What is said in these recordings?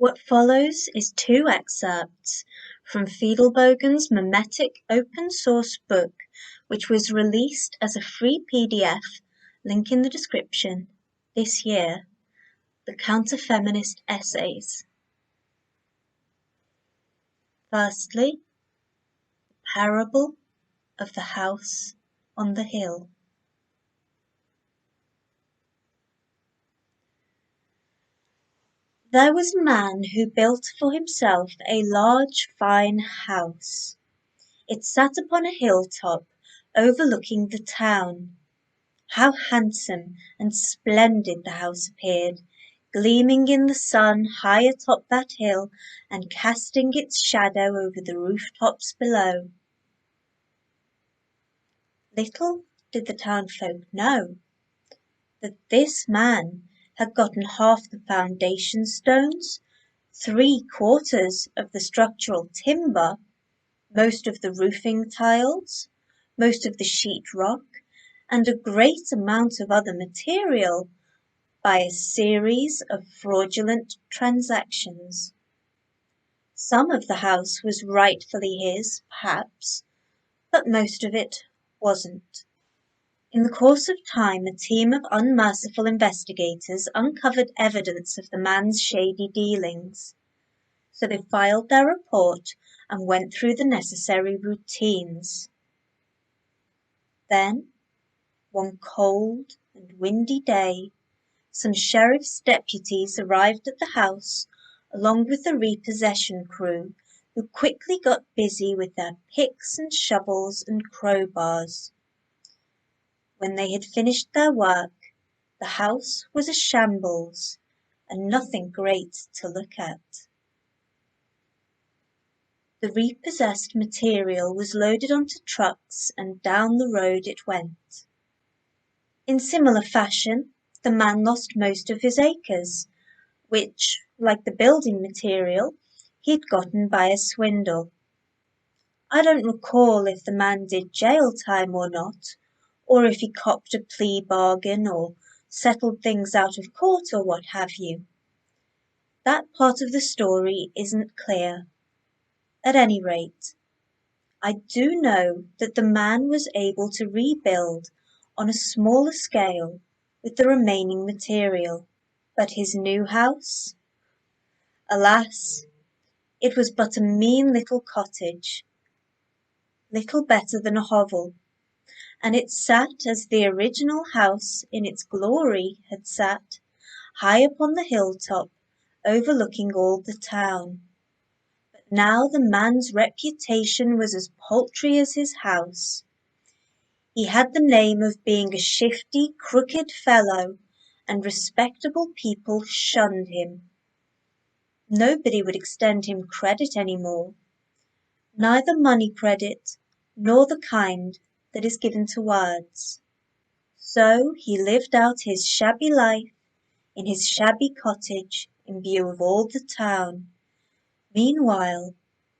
What follows is two excerpts from Fidelbogen's memetic open-source book, which was released as a free PDF, link in the description, this year, The Counter-Feminist Essays. Firstly, the parable of the house on the hill. There was a man who built for himself a large, fine house. It sat upon a hilltop overlooking the town. How handsome and splendid the house appeared, gleaming in the sun high atop that hill and casting its shadow over the rooftops below. Little did the townfolk know that this man had gotten half the foundation stones, 3/4 of the structural timber, most of the roofing tiles, most of the sheetrock, and a great amount of other material by a series of fraudulent transactions. Some of the house was rightfully his, perhaps, but most of it wasn't. In the course of time, a team of unmerciful investigators uncovered evidence of the man's shady dealings. So they filed their report and went through the necessary routines. Then, one cold and windy day, some sheriff's deputies arrived at the house along with the repossession crew, who quickly got busy with their picks and shovels and crowbars. When they had finished their work, the house was a shambles, and nothing great to look at. The repossessed material was loaded onto trucks and down the road it went. In similar fashion, the man lost most of his acres, which, like the building material, he'd gotten by a swindle. I don't recall if the man did jail time or not, or if he copped a plea bargain or settled things out of court or what have you. That part of the story isn't clear. At any rate, I do know that the man was able to rebuild on a smaller scale with the remaining material. But his new house? Alas, it was but a mean little cottage, little better than a hovel, and it sat as the original house in its glory had sat, high upon the hilltop, overlooking all the town. But now the man's reputation was as paltry as his house. He had the name of being a shifty, crooked fellow, and respectable people shunned him. Nobody would extend him credit any more, neither money credit nor the kind that is given to words. So he lived out his shabby life in his shabby cottage in view of all the town. Meanwhile,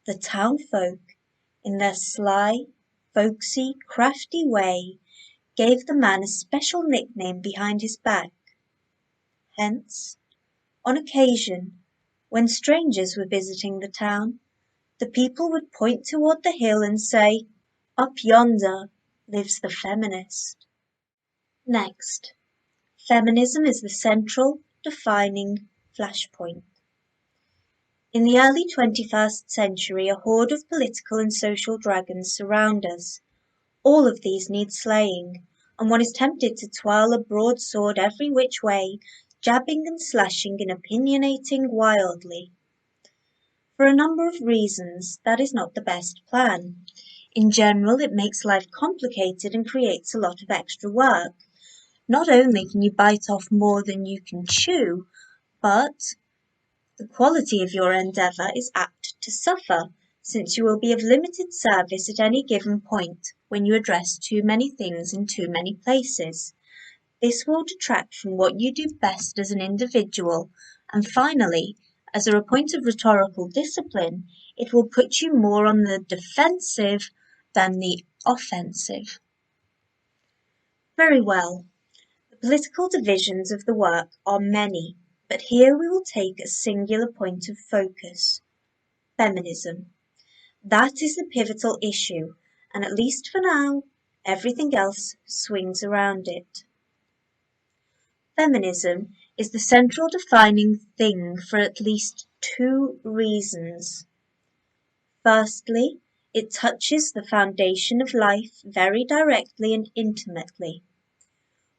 the townfolk, in their sly, folksy, crafty way, gave the man a special nickname behind his back. Hence, on occasion, when strangers were visiting the town, the people would point toward the hill and say, "Up yonder lives the feminist." Next, feminism is the central, defining flashpoint. In the early 21st century, a horde of political and social dragons surround us. All of these need slaying, and one is tempted to twirl a broadsword every which way, jabbing and slashing and opinionating wildly. For a number of reasons, that is not the best plan. In general, it makes life complicated and creates a lot of extra work. Not only can you bite off more than you can chew, but the quality of your endeavour is apt to suffer, since you will be of limited service at any given point when you address too many things in too many places. This will detract from what you do best as an individual, and finally, as a point of rhetorical discipline, it will put you more on the defensive than the offensive. Very well, the political divisions of the work are many, but here we will take a singular point of focus: feminism. That is the pivotal issue, and at least for now, everything else swings around it. Feminism is the central defining thing for at least two reasons. Firstly, it touches the foundation of life very directly and intimately.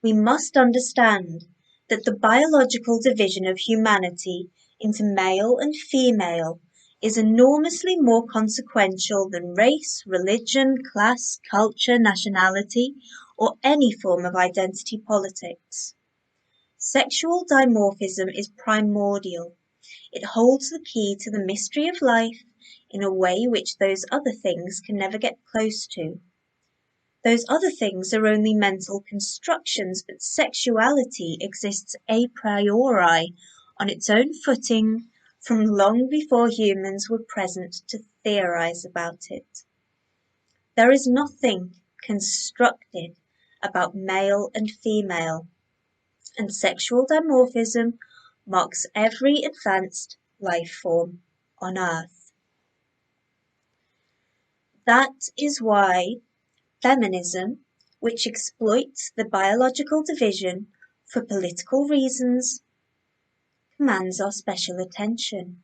We must understand that the biological division of humanity into male and female is enormously more consequential than race, religion, class, culture, nationality, or any form of identity politics. Sexual dimorphism is primordial. It holds the key to the mystery of life in a way which those other things can never get close to. Those other things are only mental constructions, but sexuality exists a priori on its own footing from long before humans were present to theorize about it. There is nothing constructed about male and female, and sexual dimorphism marks every advanced life form on Earth. That is why feminism, which exploits the biological division for political reasons, commands our special attention.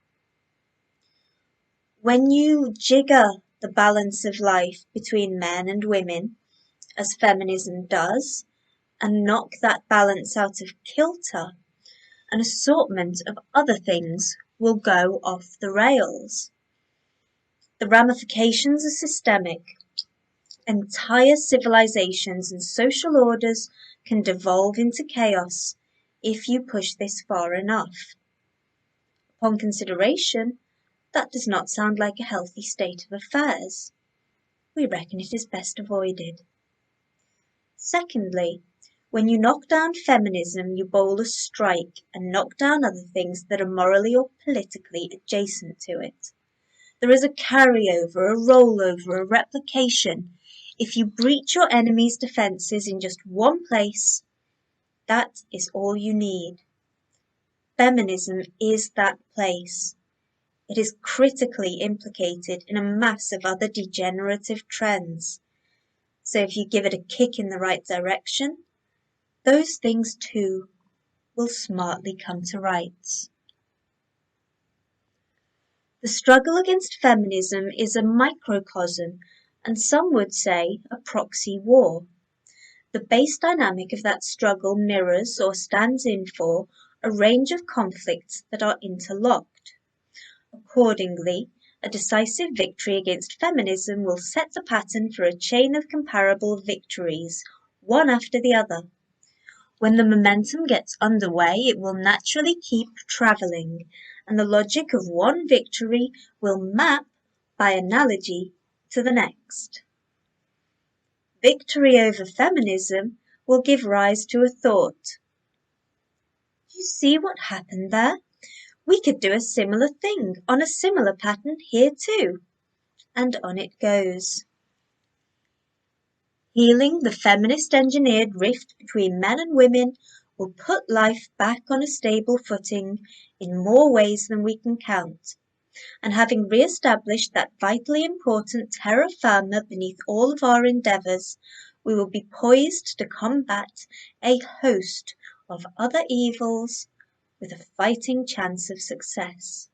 When you jigger the balance of life between men and women, as feminism does, and knock that balance out of kilter, an assortment of other things will go off the rails. The ramifications are systemic. Entire civilizations and social orders can devolve into chaos if you push this far enough. Upon consideration, that does not sound like a healthy state of affairs. We reckon it is best avoided. Secondly, when you knock down feminism, you bowl a strike and knock down other things that are morally or politically adjacent to it. There is a carryover, a rollover, a replication. If you breach your enemy's defenses in just one place, that is all you need. Feminism is that place. It is critically implicated in a mass of other degenerative trends. So if you give it a kick in the right direction, those things too will smartly come to rights. The struggle against feminism is a microcosm, and some would say a proxy war. The base dynamic of that struggle mirrors or stands in for a range of conflicts that are interlocked. Accordingly, a decisive victory against feminism will set the pattern for a chain of comparable victories, one after the other. When the momentum gets underway, it will naturally keep travelling, and the logic of one victory will map, by analogy, to the next. Victory over feminism will give rise to a thought. You see what happened there? We could do a similar thing on a similar pattern here too. And on it goes. Healing the feminist-engineered rift between men and women will put life back on a stable footing in more ways than we can count. And having re-established that vitally important terra firma beneath all of our endeavours, we will be poised to combat a host of other evils with a fighting chance of success.